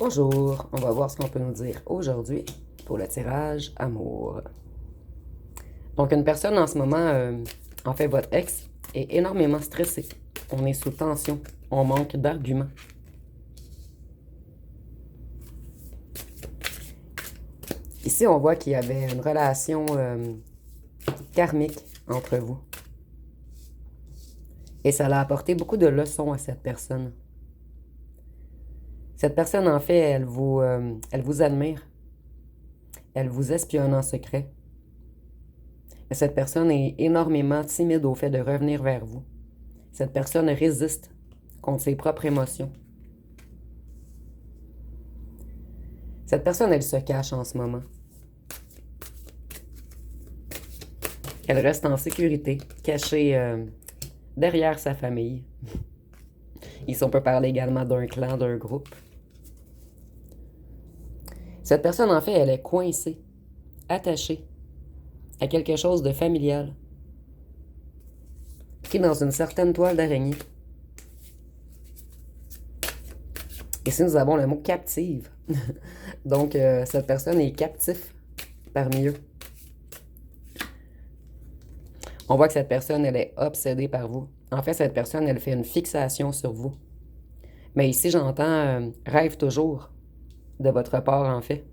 Bonjour, on va voir ce qu'on peut nous dire aujourd'hui pour le tirage amour. Donc, une personne en ce moment, en fait, votre ex, est énormément stressé. On est sous tension, on manque d'arguments. Ici, on voit qu'il y avait une relation karmique entre vous. Et ça a apporté beaucoup de leçons à cette personne. Cette personne, en fait, elle vous admire. Elle vous espionne en secret. Mais cette personne est énormément timide au fait de revenir vers vous. Cette personne résiste contre ses propres émotions. Cette personne, elle se cache en ce moment. Elle reste en sécurité, cachée derrière sa famille. Ici, on peut parler également d'un clan, d'un groupe. Cette personne, en fait, elle est coincée, attachée à quelque chose de familial, qui est dans une certaine toile d'araignée. Ici, nous avons le mot captive. Donc, cette personne est captive parmi eux. On voit que cette personne, elle est obsédée par vous. En fait, cette personne, elle fait une fixation sur vous. Mais ici, j'entends rêve toujours de votre part, en fait.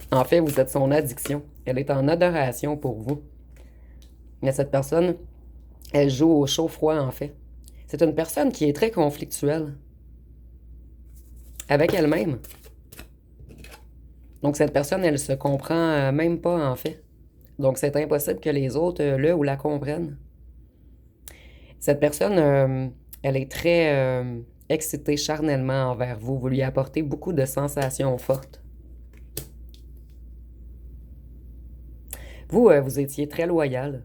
En fait, vous êtes son addiction. Elle est en adoration pour vous. Mais cette personne, elle joue au chaud-froid, en fait. C'est une personne qui est très conflictuelle avec elle-même. Donc, cette personne, elle se comprend même pas, en fait. Donc, c'est impossible que les autres le ou la comprennent. Cette personne, elle est très excitée charnellement envers vous. Vous lui apportez beaucoup de sensations fortes. Vous, vous étiez très loyal.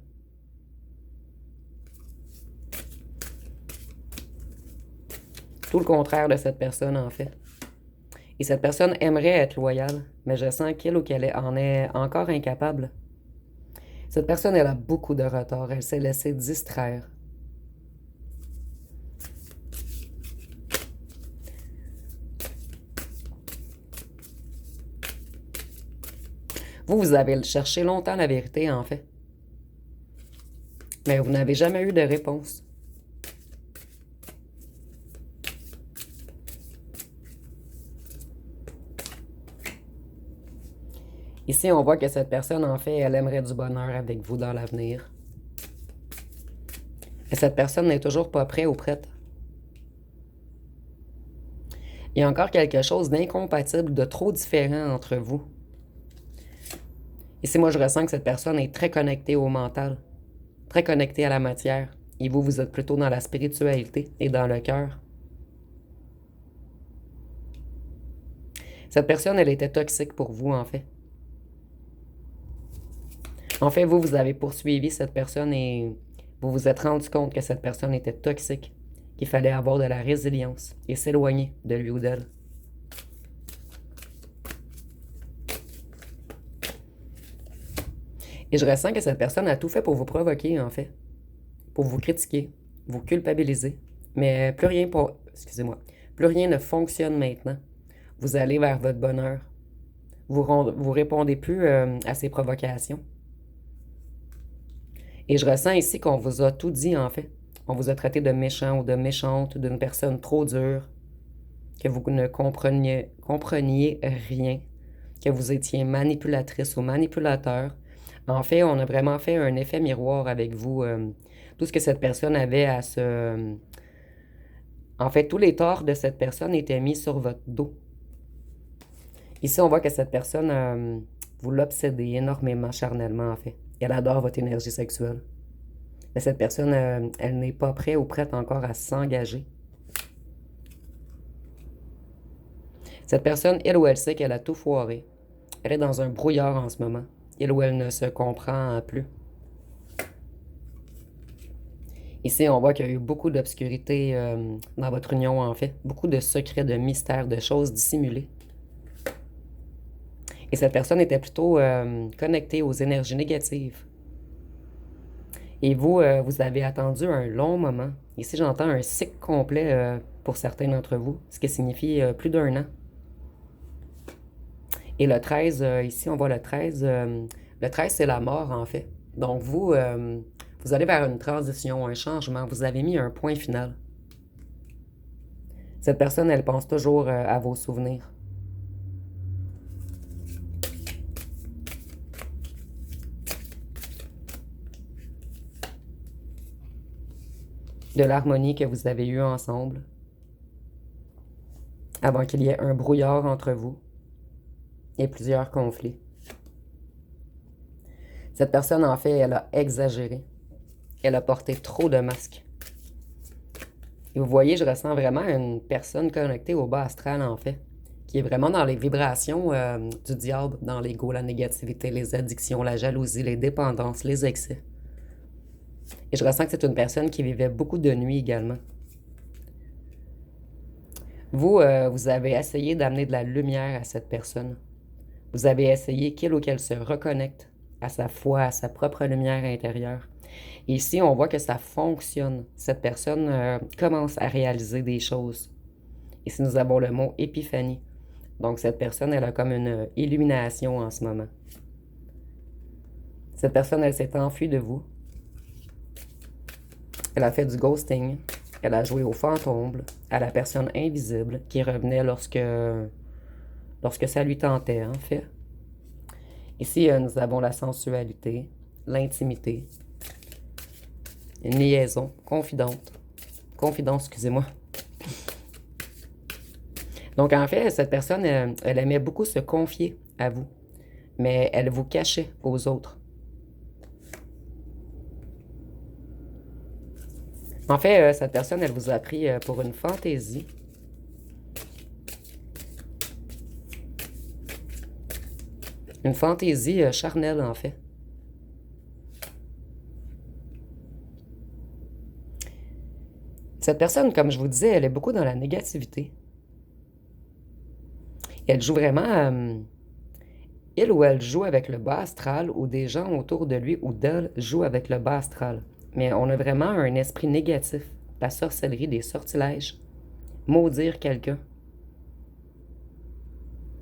Tout le contraire de cette personne, en fait. Et cette personne aimerait être loyale, mais je sens qu'il ou qu'elle en est encore incapable. Cette personne, elle a beaucoup de retard. Elle s'est laissée distraire. Vous avez cherché longtemps la vérité, en fait. Mais vous n'avez jamais eu de réponse. Ici, on voit que cette personne, en fait, elle aimerait du bonheur avec vous dans l'avenir. Et cette personne n'est toujours pas prête ou prête. Il y a encore quelque chose d'incompatible, de trop différent entre vous. Ici, moi, je ressens que cette personne est très connectée au mental, très connectée à la matière. Et vous, vous êtes plutôt dans la spiritualité et dans le cœur. Cette personne, elle était toxique pour vous, en fait. En fait, vous avez poursuivi cette personne et vous vous êtes rendu compte que cette personne était toxique, qu'il fallait avoir de la résilience et s'éloigner de lui ou d'elle. Et je ressens que cette personne a tout fait pour vous provoquer, en fait, pour vous critiquer, vous culpabiliser. Mais plus rien plus rien ne fonctionne maintenant. Vous allez vers votre bonheur. Vous répondez plus à ces provocations. Et je ressens ici qu'on vous a tout dit, en fait. On vous a traité de méchant ou de méchante, d'une personne trop dure, que vous ne compreniez rien, que vous étiez manipulatrice ou manipulateur. En fait, on a vraiment fait un effet miroir avec vous. Tout ce que cette personne avait à se... En fait, tous les torts de cette personne étaient mis sur votre dos. Ici, on voit que cette personne, vous l'obsédez énormément charnellement, en fait. Elle adore votre énergie sexuelle. Mais cette personne, elle n'est pas prête ou prête encore à s'engager. Cette personne, elle ou elle sait qu'elle a tout foiré. Elle est dans un brouillard en ce moment. Elle ou elle ne se comprend plus. Ici, on voit qu'il y a eu beaucoup d'obscurité dans votre union, en fait. Beaucoup de secrets, de mystères, de choses dissimulées. Et cette personne était plutôt connectée aux énergies négatives. Et vous, vous avez attendu un long moment. Ici, j'entends un cycle complet pour certains d'entre vous, ce qui signifie plus d'un an. Et le 13, ici, on voit le 13. Le 13, c'est la mort, en fait. Donc, vous, vous allez vers une transition, un changement. Vous avez mis un point final. Cette personne, elle pense toujours à vos souvenirs. De l'harmonie que vous avez eue ensemble, avant qu'il y ait un brouillard entre vous et plusieurs conflits. Cette personne, en fait, elle a exagéré. Elle a porté trop de masques. Et vous voyez, je ressens vraiment une personne connectée au bas astral, en fait, qui est vraiment dans les vibrations du diable, dans l'ego, la négativité, les addictions, la jalousie, les dépendances, les excès. Et je ressens que c'est une personne qui vivait beaucoup de nuits également. Vous, vous avez essayé d'amener de la lumière à cette personne. Vous avez essayé qu'il ou qu'elle se reconnecte à sa foi, à sa propre lumière intérieure. Et ici, on voit que ça fonctionne. Cette personne commence à réaliser des choses. Ici, nous avons le mot épiphanie. Donc, cette personne, elle a comme une illumination en ce moment. Cette personne, elle s'est enfuie de vous. Elle a fait du ghosting. Elle a joué au fantôme, à la personne invisible qui revenait lorsque ça lui tentait, en fait. Ici, nous avons la sensualité, l'intimité, une liaison, confidence, excusez-moi. Donc, en fait, cette personne, elle aimait beaucoup se confier à vous, mais elle vous cachait aux autres. En fait, cette personne, elle vous a pris pour une fantaisie. Une fantaisie charnelle, en fait. Cette personne, comme je vous disais, elle est beaucoup dans la négativité. Elle joue vraiment... il ou elle joue avec le bas astral ou des gens autour de lui ou d'elle jouent avec le bas astral. Mais on a vraiment un esprit négatif. La sorcellerie, des sortilèges. Maudire quelqu'un.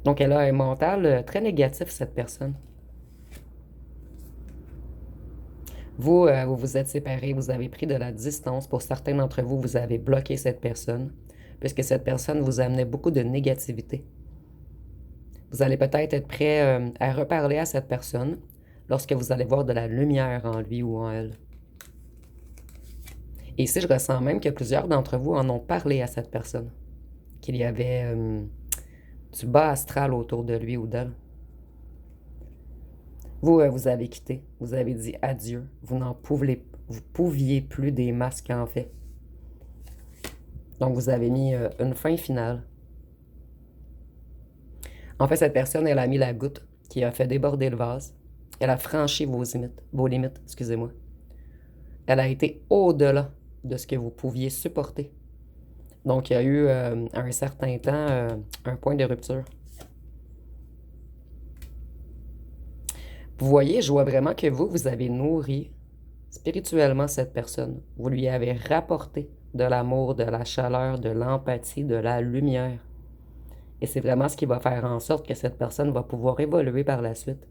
Donc, elle a un mental très négatif, cette personne. Vous, vous vous êtes séparés, vous avez pris de la distance. Pour certains d'entre vous, vous avez bloqué cette personne, puisque cette personne vous amenait beaucoup de négativité. Vous allez peut-être être prêt à reparler à cette personne lorsque vous allez voir de la lumière en lui ou en elle. Et ici, je ressens même que plusieurs d'entre vous en ont parlé à cette personne, qu'il y avait du bas astral autour de lui ou d'elle. Vous, vous avez quitté, vous avez dit adieu, vous pouviez plus des masques en fait. Donc vous avez mis une fin finale. En fait, cette personne, elle a mis la goutte qui a fait déborder le vase. Elle a franchi vos limites, excusez-moi. Elle a été au-delà de ce que vous pouviez supporter. Donc il y a eu à un certain temps un point de rupture. Vous voyez, je vois vraiment que vous avez nourri spirituellement cette personne. Vous lui avez rapporté de l'amour, de la chaleur, de l'empathie, de la lumière. Et c'est vraiment ce qui va faire en sorte que cette personne va pouvoir évoluer par la suite.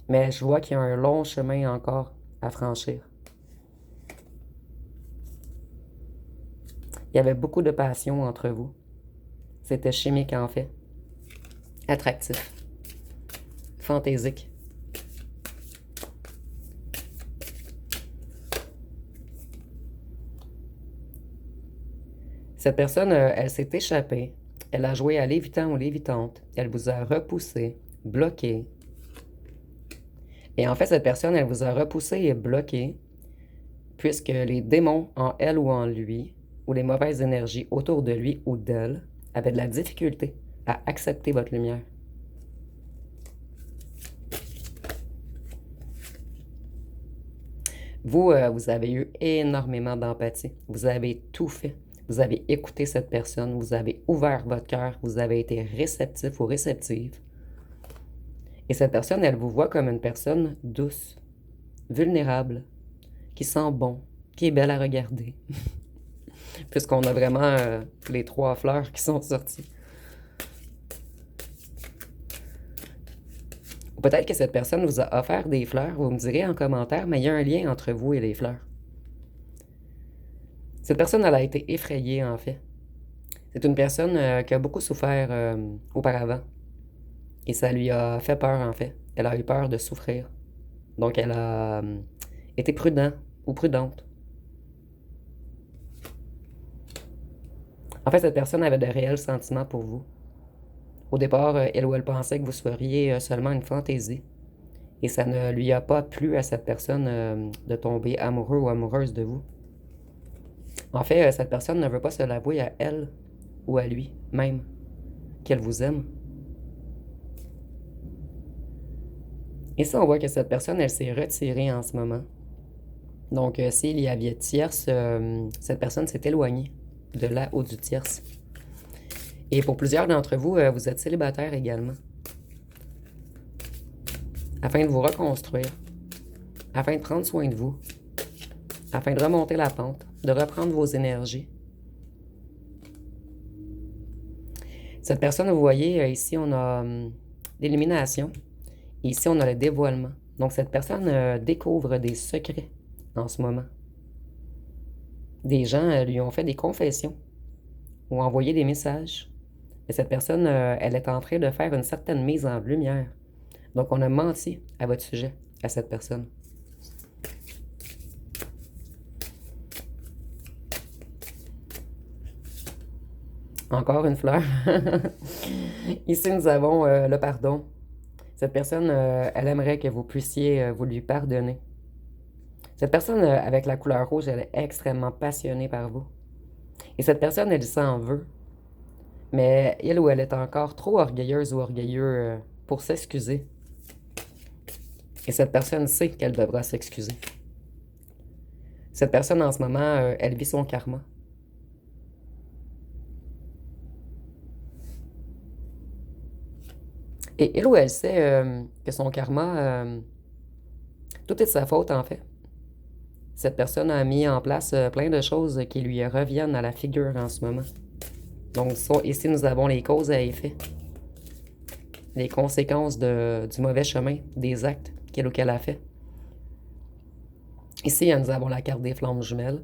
Mais je vois qu'il y a un long chemin encore à franchir. Il y avait beaucoup de passion entre vous. C'était chimique en fait. Attractif. Fantaisique. Cette personne, elle s'est échappée. Elle a joué à l'évitant ou l'évitante. Elle vous a repoussé, bloqué. Et en fait, cette personne, elle vous a repoussé et bloqué puisque les démons en elle ou en lui, ou les mauvaises énergies autour de lui ou d'elle, avaient de la difficulté à accepter votre lumière. Vous, vous avez eu énormément d'empathie. Vous avez tout fait. Vous avez écouté cette personne, vous avez ouvert votre cœur, vous avez été réceptif ou réceptive. Et cette personne, elle vous voit comme une personne douce, vulnérable, qui sent bon, qui est belle à regarder. Puisqu'on a vraiment les trois fleurs qui sont sorties. Ou peut-être que cette personne vous a offert des fleurs, vous me direz en commentaire, mais il y a un lien entre vous et les fleurs. Cette personne, elle a été effrayée, en fait. C'est une personne qui a beaucoup souffert auparavant. Et ça lui a fait peur, en fait. Elle a eu peur de souffrir. Donc, elle a été prudente ou prudente. En fait, cette personne avait de réels sentiments pour vous. Au départ, elle ou elle pensait que vous seriez seulement une fantaisie. Et ça ne lui a pas plu à cette personne de tomber amoureux ou amoureuse de vous. En fait, cette personne ne veut pas se l'avouer à elle ou à lui même qu'elle vous aime. Et ça, on voit que cette personne, elle s'est retirée en ce moment. Donc, s'il y avait tierce, cette personne s'est éloignée de la ou du tierce. Et pour plusieurs d'entre vous, vous êtes célibataire également. Afin de vous reconstruire, afin de prendre soin de vous, afin de remonter la pente, de reprendre vos énergies. Cette personne, vous voyez, ici, on a l'élimination. Et ici, on a le dévoilement. Donc, cette personne découvre des secrets en ce moment. Des gens lui ont fait des confessions ou envoyé des messages. Et cette personne, elle est en train de faire une certaine mise en lumière. Donc, on a menti à votre sujet, à cette personne. Encore une fleur. Ici, nous avons le pardon. Cette personne, elle aimerait que vous puissiez vous lui pardonner. Cette personne avec la couleur rouge, elle est extrêmement passionnée par vous. Et cette personne, elle s'en veut. Mais elle ou elle est encore trop orgueilleuse ou orgueilleux pour s'excuser. Et cette personne sait qu'elle devra s'excuser. Cette personne, en ce moment, elle vit son karma. Et elle ou elle sait que son karma, tout est de sa faute, en fait. Cette personne a mis en place plein de choses qui lui reviennent à la figure en ce moment. Donc, ici, nous avons les causes et effets. Les conséquences du mauvais chemin, des actes qu'elle ou qu'elle a fait. Ici, nous avons la carte des flammes jumelles.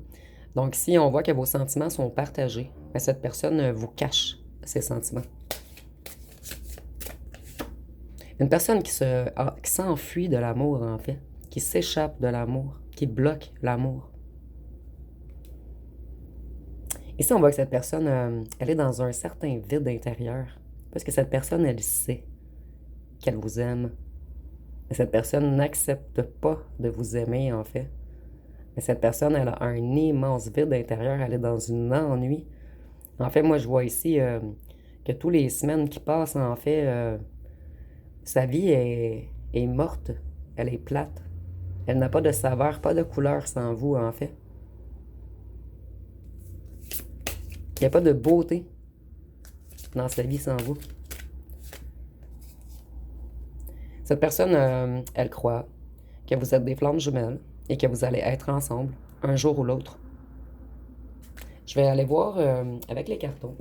Donc, ici, on voit que vos sentiments sont partagés. Mais cette personne vous cache ses sentiments. Une personne qui s'enfuit de l'amour, en fait, qui s'échappe de l'amour, qui bloque l'amour. Ici, on voit que cette personne, elle est dans un certain vide intérieur. Parce que cette personne, elle sait qu'elle vous aime. Mais cette personne n'accepte pas de vous aimer, en fait. Mais cette personne, elle a un immense vide intérieur. Elle est dans une ennui. En fait, moi, je vois ici que toutes les semaines qui passent, en fait, sa vie est morte. Elle est plate. Elle n'a pas de saveur, pas de couleur sans vous, en fait. Il n'y a pas de beauté dans sa vie sans vous. Cette personne, elle croit que vous êtes des flammes jumelles et que vous allez être ensemble un jour ou l'autre. Je vais aller voir avec les cartons.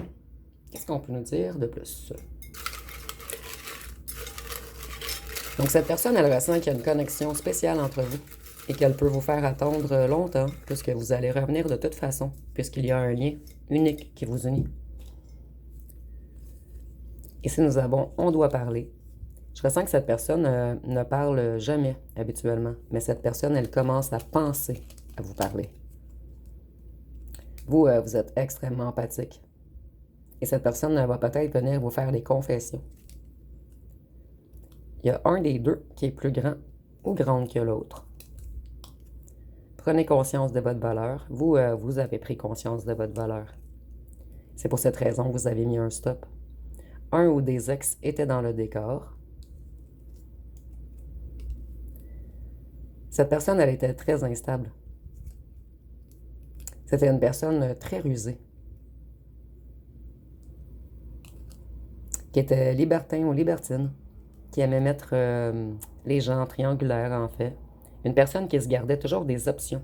Qu'est-ce qu'on peut nous dire de plus? Donc, cette personne, elle ressent qu'il y a une connexion spéciale entre vous et qu'elle peut vous faire attendre longtemps puisque vous allez revenir de toute façon, puisqu'il y a un lien unique qui vous unit. Ici, nous avons « on doit parler ». Je ressens que cette personne ne parle jamais habituellement, mais cette personne, elle commence à penser à vous parler. Vous, vous êtes extrêmement empathique. Et cette personne va peut-être venir vous faire des confessions. Il y a un des deux qui est plus grand ou grande que l'autre. Prenez conscience de votre valeur. Vous, vous avez pris conscience de votre valeur. C'est pour cette raison que vous avez mis un stop. Un ou des ex étaient dans le décor. Cette personne, elle était très instable. C'était une personne très rusée. Qui était libertin ou libertine. Qui aimait mettre les gens triangulaires, en fait. Une personne qui se gardait toujours des options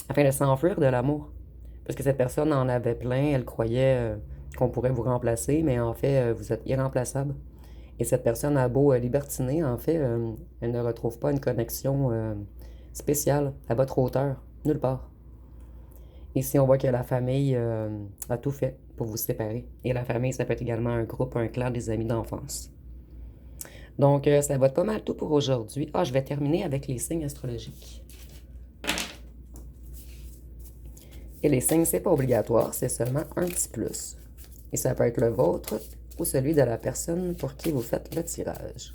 afin de s'enfuir de l'amour. Parce que cette personne en avait plein, elle croyait qu'on pourrait vous remplacer, mais en fait, vous êtes irremplaçable. Et cette personne a beau libertiner, en fait, elle ne retrouve pas une connexion spéciale à votre hauteur, nulle part. Ici, on voit que la famille a tout fait pour vous séparer. Et la famille, ça peut être également un groupe, un clan, des amis d'enfance. Donc, ça va être pas mal tout pour aujourd'hui. Ah, je vais terminer avec les signes astrologiques. Et les signes, c'est pas obligatoire, c'est seulement un petit plus. Et ça peut être le vôtre ou celui de la personne pour qui vous faites le tirage.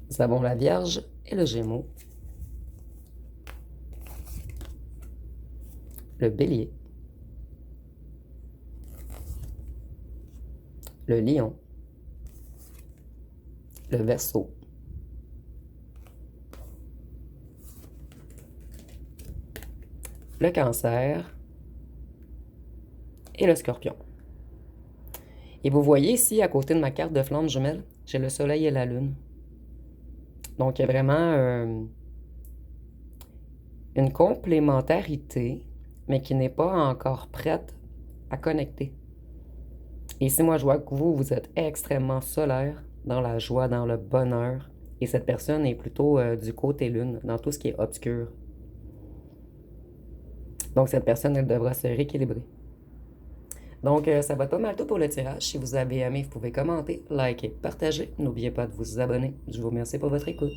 Nous avons la Vierge et le Gémeaux. Le Bélier. Le Lion. Le Verseau. Le Cancer et le Scorpion. Et vous voyez ici, à côté de ma carte de flamme jumelle, j'ai le Soleil et la Lune. Donc, il y a vraiment une complémentarité, mais qui n'est pas encore prête à connecter. Et ici, moi, je vois que vous êtes extrêmement solaire, dans la joie, dans le bonheur. Et cette personne est plutôt du côté Lune, dans tout ce qui est obscur. Donc, cette personne, elle devra se rééquilibrer. Donc, ça va pas mal tout pour le tirage. Si vous avez aimé, vous pouvez commenter, liker, partager. N'oubliez pas de vous abonner. Je vous remercie pour votre écoute.